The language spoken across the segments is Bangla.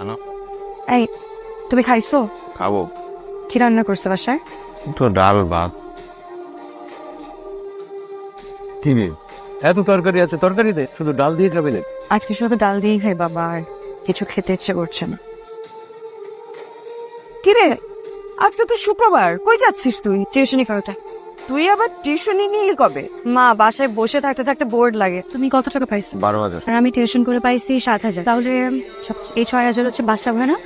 আনো। এই তুমি খাইছো? খাবো। কি রান্না করছে বাসায়? তো ডাল ভাত। কি রে, এত তরকারি আছে, তরকারি দে, শুধু ডাল দিয়ে খাবে না? আজকে শুধু ডাল দিয়েই খাই বাবা, আর কিছু খেতে ইচ্ছে করছে না। কিরে, আজকে তো শুক্রবার, কই যাচ্ছিস তুই? টিউশনি করাটা। তুই আবার টিউশনি নিয়ে কবে? মা, বাসায় বসে থাকতে থাকতে বোর্ড লাগে। তুমি কত টাকা পাইছো? 12,000। আর আমি টিউশন করে পাইছি 7,000। তাহলে এই 6,000 হচ্ছে বাসা ভাড়া,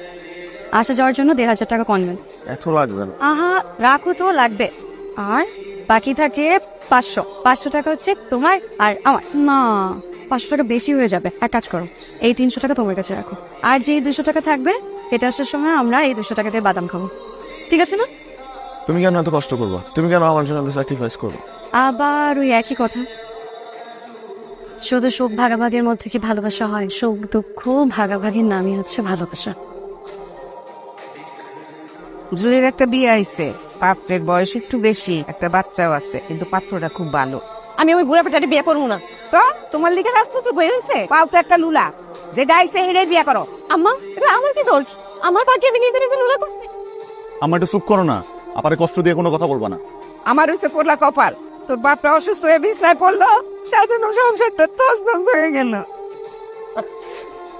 আসা যাওয়ার জন্য 1,500 টাকা কনভেন্স। এত লাগবে না। আহা, রাখো তো, লাগবে। আর বাকি থাকে 500 টাকা হচ্ছে তোমার আর আমার। না, 500 টাকা বেশি হয়ে যাবে। এক কাজ করো, এই 300 টাকা তোমার কাছে রাখো, আর যে 200 টাকা থাকবে এটা আসার সময় আমরা এই 200 টাকা দিয়ে বাদাম খাবো, ঠিক আছে না? তুমি কেন এত কষ্ট করবো? তুমি কেন আমার জন্য স্যাক্রিফাইস করবো? আবার ওই একই কথা। শুধু সুখ ভাগাভাগির মধ্যে কি ভালোবাসা হয়? সুখ দুঃখ ভাগাভাগির নামই হচ্ছে ভালোবাসা। জুয়ের একটা বিয়ে আইছে, পাত্রের বয়স একটু বেশি, একটা বাচ্চাও আছে, কিন্তু পাত্রটা খুব ভালো। আমি ওই বুড়া পেটাটি বিয়ে করবো না। তো তোমার লিখে রাজপুত্র বই হয়েছে, পাও তো একটা লুলা, যে ডাইছে হেরে বিয়ে করো। আম্মা, এটা আমার কি দোষ? আমার পার্টি আমি নিজে নিজে লুলা করছি। আমার একটু চুপ করো না, আপারে কষ্ট দিয়ে কোনো কথা বলবা না। আমার হয়েছে পড়লা কপাল, তোর বাপটা অসুস্থ হয়ে বিছনায় পড়লো, সাথে সংসারটা তস হয়ে গেল।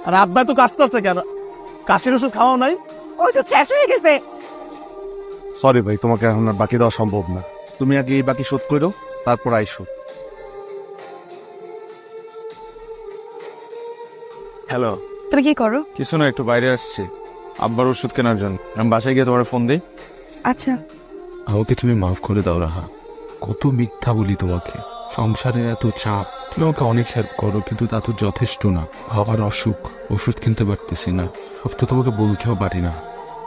আর আব্বা তো কাশতে আছে কেন? কাশির ওষুধ খাওয়াও নাই? ওষুধ শেষ হয়ে গেছে। সরি ভাই, তোমাকে এখন আর বাকি দেওয়া সম্ভব না। তুমি আগে এই বাকি শোধ করো, তারপর আইসো। হ্যালো। তুমি কি করো? কিছু না, একটু বাইরে আসছি আব্বার ওষুধ কেনার জন্য। আমি বাসায় গিয়ে তোমার ফোন দিই। আচ্ছা। আমাকে তুমি মাফ করে দাও রাহা, কত মিথ্যা বলি তোমাকে। সংসারে এত চাপ, তুমি আমাকে অনেক হেল্প করো, কিন্তু তা তো যথেষ্ট না। বাবার অসুখ, ওষুধ কিনতে পারতেছি না, সব তো তোমাকে বলতেও পারি না।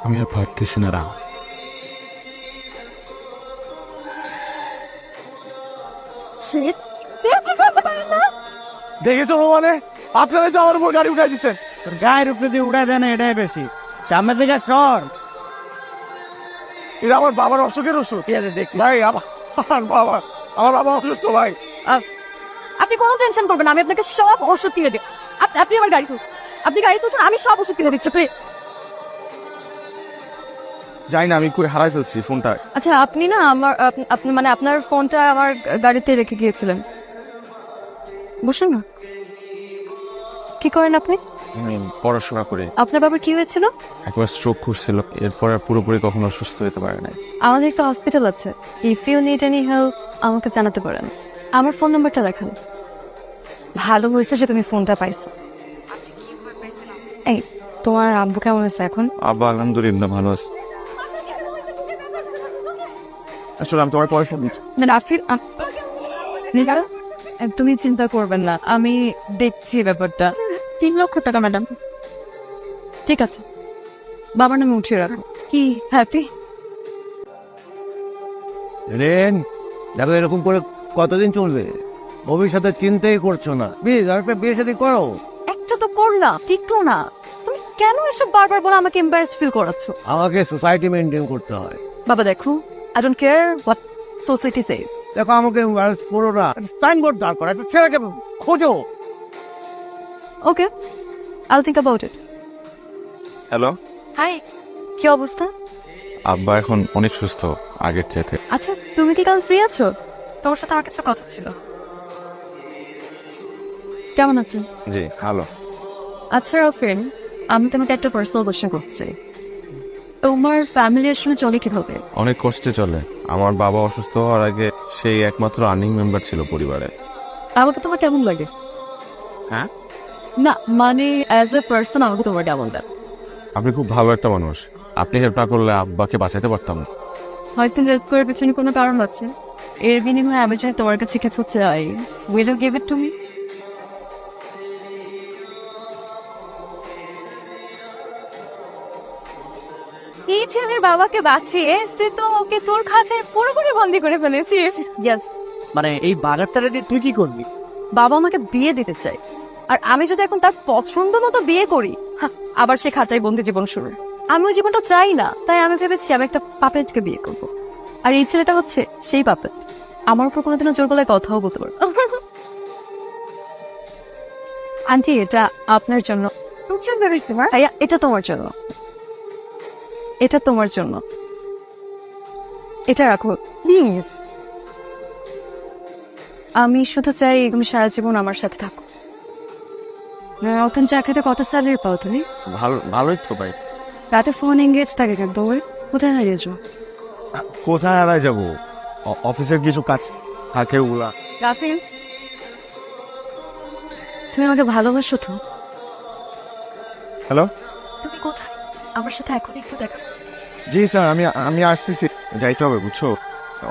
আমি আর পারতেছি না রাহা। দেখেছো মানে, আপনারা তো আমার উপর গাড়ি উঠাই দিচ্ছেন। গায়ের উপরে দিয়ে উঠায় দেয় না, এটাই বেশি। সামনে থেকে সর। এটা আমার বাবার অসুখের ওষুধ। ঠিক আছে, দেখি। ভাই আমার বাবা অসুস্থ ভাই। আপনি কোনো টেনশন করবেন না, আমি আপনাকে সব ওষুধ কিনে দিই। আপনি আমার গাড়ি তুলুন, আপনি গাড়ি তুলছেন, আমি সব ওষুধ কিনে দিচ্ছি। যাই না, আমি করে হারাই ফেলছি ফোনটা। আচ্ছা, আপনি না আমার আপনি মানে আপনার ফোনটা আমার গাড়িতে রেখে গিয়েছিলেন। বসুন না। কি করেন আপনি? আমি পড়াশোনা করে। আপনার বাবার কি হয়েছিল? একবার স্ট্রোক করছিল, এরপর আর পুরোপুরি কখনো সুস্থ হতে পারে নাই। আমাদের একটা হসপিটাল আছে, if you need any help আমাকে জানাতে পারেন। আমার ফোন নাম্বারটা দেখান। ভালো হয়েছে যে তুমি ফোনটা পাইছো। এই, তোমার আব্বু কেমন আছে এখন? আব্বা আলহামদুলিল্লাহ ভালো আছে। আসলে আমি তোমার পয়সা দিচ্ছি। তুমি চিন্তা করবেন না, আমি দেখছি ব্যাপারটা। 3 লক্ষ টাকা ম্যাডাম। ঠিক আছে, বাবার নামে উঠিয়ে রাখো। কি হ্যাপি? রেন, দেখো এরকম করে কতদিন চলবে? ভবিষ্যতে চিন্তাই করছো না। প্লিজ আরেকটা বিয়ে শাদী করো। একটা তো করলাম, টিকটো না। তুমি কেন এসব বারবার বলে আমাকে এম্বারেস ফিল করাচ্ছ? আমাকে সোসাইটি মেনটেন করতে হয়। বাবা দেখো, I don't care what society says. দেখো আমাকে করো না। সাইনবোর্ড দাঁড় করা, একটা ছেলেকে খোঁজো। Okay, I'll think about it. Hello. Hi, কি অবস্থা? আব্বা এখন অনেক সুস্থ আগের চাইতে। আচ্ছা, তুমি কি কাল ফ্রি আছো? তোমার সাথে আমার কিছু কথা ছিল। কেমন আছো? জি ভালো। আচ্ছা রাফিন, আমি তোমাকে একটা পার্সোনাল কোশ্চেন করতে চাই। তোমার ফ্যামিলি আসলে চলে কিভাবে? অনেক কষ্টে চলে। আমার বাবা অসুস্থ হওয়ার আগে সেই একমাত্র আর্নিং মেম্বার ছিল পরিবারের। আমাকে তোমার কেমন লাগে? হ্যাঁ, না মানে অ্যাজ এ পার্সন আমাকে তোমার কেমন লাগে? আপনি খুব ভালো একটা মানুষ। আপনি হেল্প না করলে আব্বাকে বাঁচাতে পারতাম না। হয়তো হেল্প করার পেছনে কোনো কারণ আছে। এর বিনিময়ে আমি যদি তোমার কাছে কিছু চাই, will you give it to me? এই ছেলের বাবাকে বাঁচিয়ে তুই তো ওকে তোর খাঁচায় পুরোপুরি বন্দি করে ফেলেছিস। ইয়েস। মানে এই বাগারটারে দিয়ে তুই কি করবি? বাবা আমাকে বিয়ে দিতে চাই, আর আমি যদি এখন তার পছন্দ মতো বিয়ে করি, আবার সে খাঁচায় বন্দি জীবন শুরু। আমি ওই জীবনটা চাই না, তাই আমি ভেবেছি আমি একটা পাপেটকে বিয়ে করব। আর এই ছেলেটা হচ্ছে সেই পাপেট। আমার উপর কোনোদিনও জোর গলায় কথাও বলতে পারবে। আন্টি, এটা আপনার জন্য। পছন্দ হয়েছে মা। ভাইয়া এটা তোমার জন্য, এটা তোমার জন্য, এটা রাখো প্লিজ। আমি শুধু চাই তুমি সারা জীবন আমার সাথে থাকো। নতুন চাকরিতে কত স্যালারি পাও তুমি? ভালোই তো ভাই। রাতে ফোন এঙ্গেজ থাকে কেন তোমার? কোথায় হারিয়েছো? কোথায় হারাই যাবো? অফিসের কিছু কাজ থাকে ওগুলা। রাফিন, তুমি আমাকে ভালোবাসো তো? হ্যালো, তুমি কোথায়? আমার সাথে এখন একটু দেখা। জি স্যার, আমি আসতেছি। যাইতে হবে বুঝছো,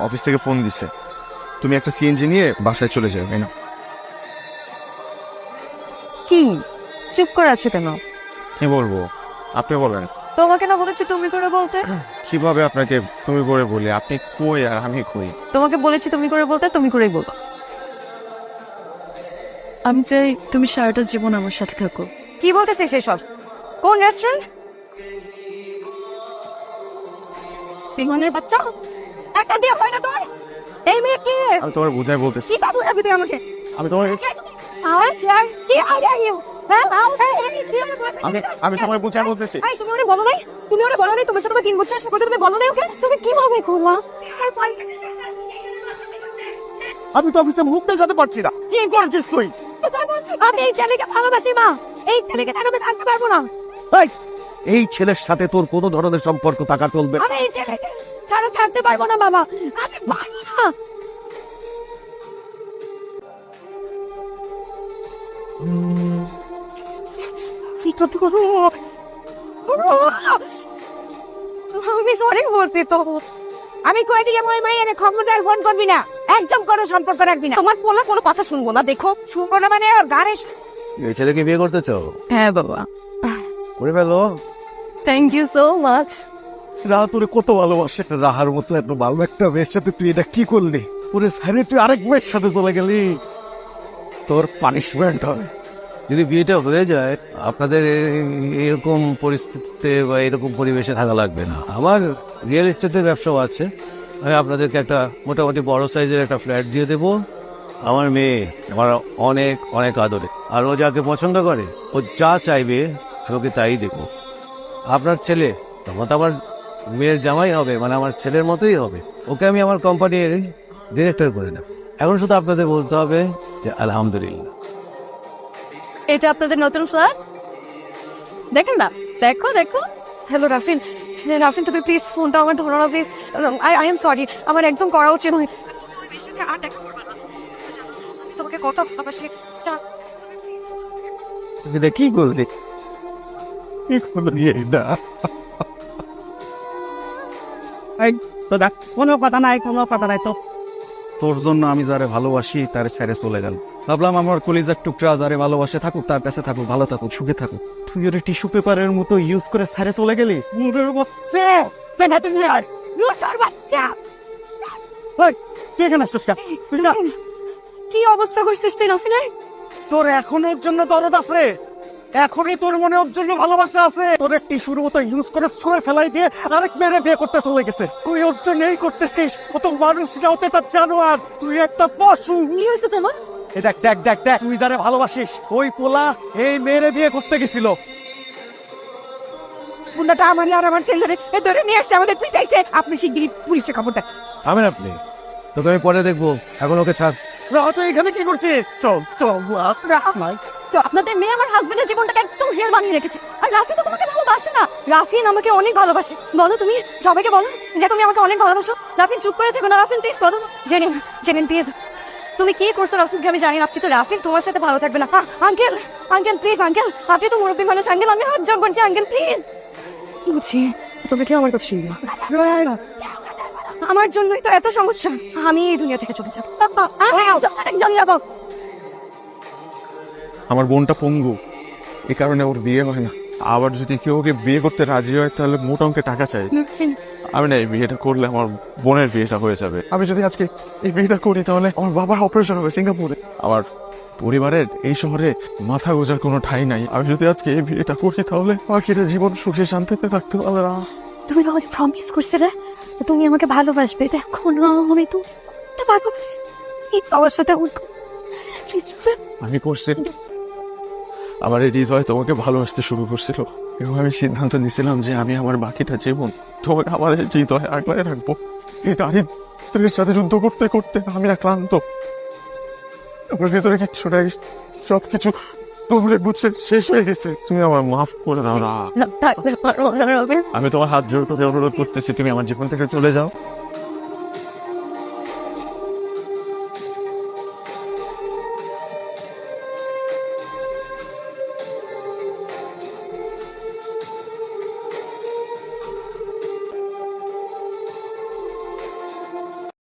অফিস থেকে ফোন দিছে। তুমি একটা সিএনজি নিয়ে বাসায় চলে যাবে, তাই না? কি চুপ করে আছো কেন? কি বলবো, আপনি বলেন। তোমাকে না বলেছি তুমি করে বলতে? কিভাবে আপনাকে তুমি করে বলি? আপনি কই আর আমি কই? তোমাকে বলেছি তুমি করে বলতে, তুমি করেই বলো। আমি চাই তুমি সারাটা জীবন আমার সাথে থাকো। কি বলতেছে সেসব? কোন রেস্টুরেন্ট? বিমানের বাচ্চা একটা দিয়ে হয় না তোর? এই মেয়ে কি? আমি তোমার বুঝাই বলতেছি। কি বাবু যাবি তুই আমাকে? আমি তোমার আমি তোমার বুঝাই বলতেছি। তুমি ওরে বলো নাই? তুমি ওরে বলো নাই তোমার সাথে 3 বছর সম্পর্ক? তুমি বলো নাই ওকে? তুমি কিভাবে করলা? আমি তো অফিসে মুখ দেখাতে পারছি না। কি করেছিস তুই? আমি এই ছেলেকে ভালোবাসি মা, এই ছেলেকে আমি থাকতে পারবো না। এই ছেলের সাথে তোর কোনো ধরনের সম্পর্ক থাকা চলবে না। আমি এই ছেলেকে ছাড়া থাকতে পারবো না বাবা, আমি পারবো না। আমি সরি বলছি তো। আমি কই দিয়ে মই মাইয়ারে খবরদার ফোন করবি না, একদম কোনো সম্পর্ক রাখবি না। তোমার বলা কোনো কথা শুনবো না, দেখো। শুনবো না মানে ওর গাড়ি। এই ছেলেকে বিয়ে করতে চাও? হ্যাঁ বাবা। করে ফেলো। Thank you so much. Raha তোরে কত ভালোবাসে। রাহার মতো এত ভালো একটা মেয়ের সাথে তুই এটা কি করলি? ওরে সাইরে তুই আরেক মেয়ের সাথে চলে গেলি, তোর পানিশমেন্ট হবে। যদি বিয়েটা হয়ে যায়, আপনাদের এরকম পরিস্থিতিতে বা এরকম পরিবেশে থাকা লাগবে না। আমার রিয়েল এস্টেটের ব্যবসাও আছে। আমি আপনাদেরকে একটা মোটামুটি বড় সাইজের একটা ফ্ল্যাট দিয়ে দেবো। আমার মেয়ে আমার অনেক অনেক আদরে, আর ও যাকে পছন্দ করে, ও যা চাইবে আমি ওকে তাই দেবো। আপনার ছেলে তখন তো আমার মেয়ের জামাই হবে, মানে আমার ছেলের মতোই হবে। ওকে আমি আমার কোম্পানির ডিরেক্টর করে দেব। এখন শুধু আপনাদের বলতে হবে যে আলহামদুলিল্লাহ। এটা আপনাদের নতুন ফ্ল্যাট, দেখেন না? দেখো দেখো। হ্যালো রাফিন, রাফিন তুমি প্লিজ ফোনটা আমার ধরো না প্লিজ। আই এম সরি, আমার একদম করা উচিত নয়। তোমার সাথে আর দেখা করবে না। আমি তোমাকে কত ভালোবাসি। কি করলি? কি করলি এটা? কোনো কথা নাই, কোনো কথা নাই তো। তোর জন্য আমি যারে ভালোবাসি তারে ছেড়ে চলে গেল। ভাবলাম আমার কলিজার টুকরা যারে ভালোবাসে থাকুক, তার কাছে থাকুক, ভালো থাকুক, সুখে থাকুক। তুই ওরে টিস্যু পেপারের মতো ইউজ করে ছেড়ে চলে গেলি। তুই এখানে আসছিস কেন? তুই না, কি অবস্থা করছিস তুই রাফিনের? তোর এখনো ওর জন্য দরদ আছে, এখনই তোর মনে ওর জন্য ভালোবাসা আছে। তোর টিস্যুর মতো ইউজ করে ছুঁড়ে ফেলাই দিয়ে আরেক মেয়েরে বিয়ে করতে চলে গেছে। তুই ওর জন্য এই করতেছিস। ও তো মানুষ না, ও তো একটা জানোয়ার। তুই একটা পশু। কি হয়েছে তোমার? এ দেখ দেখ দেখ দেখ, তুই যারে ভালোবাসিস ওই পোলা এই মেয়েরে বিয়ে করতে গেছিল। মুন্ডাটা আমার আর আমার ছেলেরে এ ধরে নিয়ে আসছে, আমাদের পিটাইছে। আপনি শিগগিরই পুলিশে খবর দেন। থামেন আপনি, তোকে আমি পরে দেখবো, এখন ওকে ছাড়। তুই এখানে কি করছিস? চল চল। তো আপনাদের মেয়ে আমার হাজবেন্ডের জীবনটাকে একদম হেল বানিয়ে রেখেছে। আর রাফি তো তোমাকে ভালোবাসে না। রাফিন আমাকে অনেক ভালোবাসে। বলো তুমি সবাইকে বলো যে তুমি আমাকে অনেক ভালোবাসো। রাফিন চুপ করে থেকো না। রাফিন প্লিজ বলো। জেনেন জেনেন প্লিজ, তুমি কি করছো রাফিনকে আমি জানি না। আপনি তো রাফিন তোমার সাথে ভালো থাকবে না। আঙ্কেল আঙ্কেল প্লিজ আঙ্কেল, আপনি তো মুরব্বী মানুষ আঙ্কেল, আমি হাত জোর করছি আঙ্কেল প্লিজ। বুঝছি তবে কি আমার কথা শুনবো? আমার জন্যই তো এত সমস্যা। আমি এই দুনিয়া থেকে চলে যাবো। একদম যাবো। আমার বোনটা পঙ্গু, এই কারণে ওর বিয়ে হয় না। আবার যদি কেউ ওকে বিয়ে করতে রাজি হয় তাহলে মোটা অঙ্কে টাকা চাই। আমি না এই বিয়েটা করলে আমার বোনের বিয়েটা হয়ে যাবে। আমি যদি আজকে এই বিয়েটা করি তাহলে আমার বাবার অপারেশন হবে সিঙ্গাপুরে। আমার পরিবারের এই শহরে মাথা গোজার কোনো ঠাঁই নাই। আমি যদি আজকে এই বিয়েটা করি তাহলে বাকিটা জীবন সুখে শান্তিতে থাকতে পারবে না। তুমি আমাকে প্রমিস করছিলে তুমি আমাকে ভালোবাসবে। দেখো না আমি তো ভালোবাসি। এই সবার সাথে আমি করছি, আমার এই হৃদয় তোমাকে ভালোবাসতে শুরু করছিল এবং আমি সিদ্ধান্ত নিয়েছিলাম যে আমি আমার বাকিটা জীবন তোমাকে আমার এই হৃদয় আগলায় রাখবো। এই দারিদ্রের সাথে যুদ্ধ করতে করতে আমি ক্লান্ত, আমার ভেতরে কিচ্ছু নাই, সবকিছু তোমরা বুঝছে শেষ হয়ে গেছে। তুমি আমার মাফ করে দাও না, থাকতে পারবো না রবিন। আমি তোমার হাত জোর করে অনুরোধ করতেছি, তুমি আমার জীবন থেকে চলে যাও।